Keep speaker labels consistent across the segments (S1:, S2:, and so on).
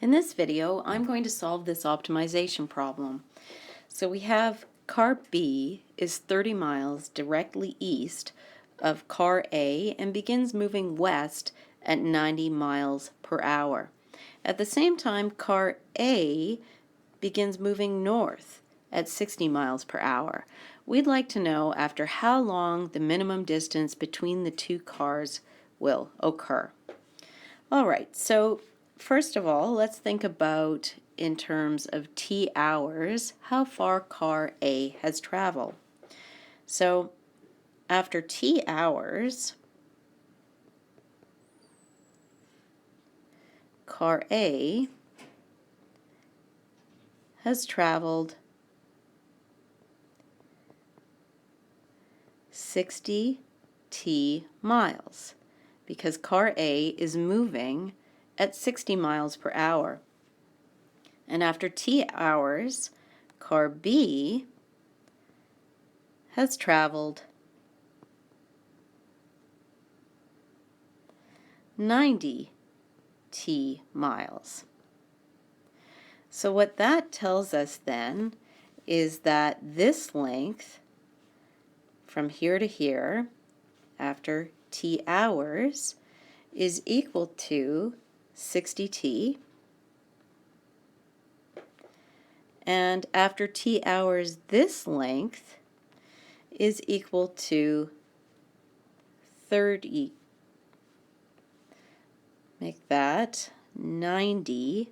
S1: In this video, I'm going to solve this optimization problem. So we have car B is 30 miles directly east of car A and begins moving west at 90 miles per hour. At the same time, car A begins moving north at 60 miles per hour. We'd like to know after how long the minimum distance between the two cars will occur. All right, so first of all, let's think about in terms of T hours, how far car A has traveled. So after T hours, car A has traveled 60 T miles because car A is moving at 60 miles per hour. And after T hours, car B has traveled 90 T miles. So what that tells us then is that this length from here to here after T hours is equal to 60T, and after T hours this length is equal to 30. Make that 90T,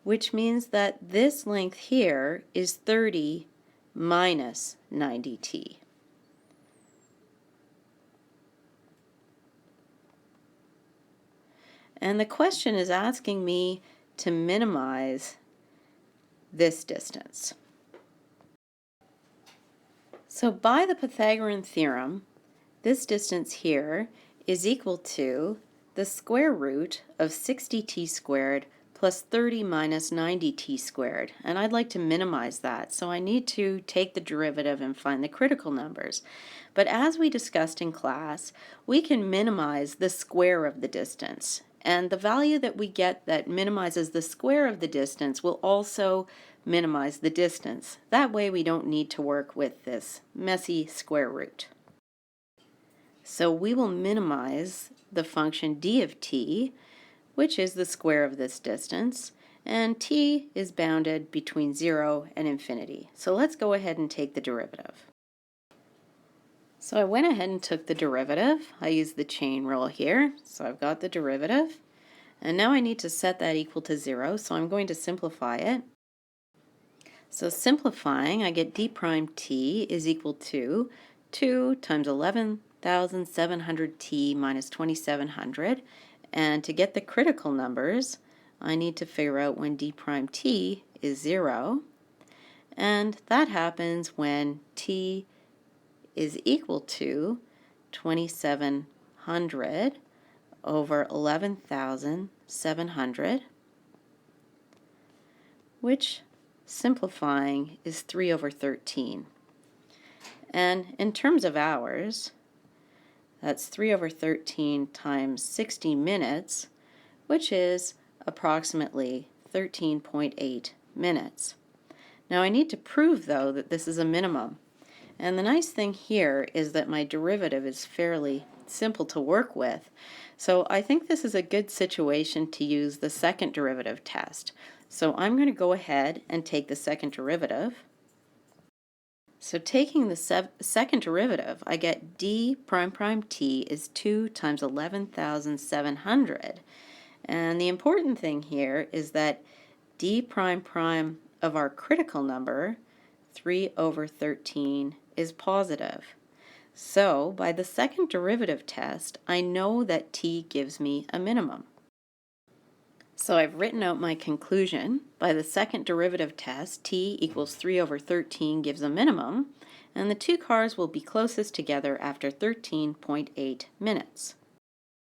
S1: which means that this length here is 30 minus 90T. And the question is asking me to minimize this distance. So by the Pythagorean theorem, this distance here is equal to the square root of 60t squared plus 30 minus 90t squared. And I'd like to minimize that, so I need to take the derivative and find the critical numbers. But as we discussed in class, we can minimize the square of the distance. And the value that we get that minimizes the square of the distance will also minimize the distance. That way we don't need to work with this messy square root. So we will minimize the function d of t, which is the square of this distance, and t is bounded between 0 and infinity. So let's go ahead and take the derivative. So I went ahead and took the derivative. I used the chain rule here, so I've got the derivative. And now I need to set that equal to 0, so I'm going to simplify it. So simplifying, I get d prime t is equal to 2 times 11,700t minus 2,700. And to get the critical numbers, I need to figure out when d prime t is 0. And that happens when t is equal to 2,700 over 11,700, which, simplifying, is 3 over 13. And in terms of hours, that's 3 over 13 times 60 minutes, which is approximately 13.8 minutes. Now I need to prove, though, that this is a minimum. And the nice thing here is that my derivative is fairly simple to work with. So I think this is a good situation to use the second derivative test. So I'm going to go ahead and take the second derivative. So taking the second derivative, I get d prime prime t is 2 times 11,700. And the important thing here is that d prime prime of our critical number, 3 over 13, is positive. So by the second derivative test, I know that t gives me a minimum. So I've written out my conclusion. By the second derivative test, t equals 3 over 13 gives a minimum, and the two cars will be closest together after 13.8 minutes.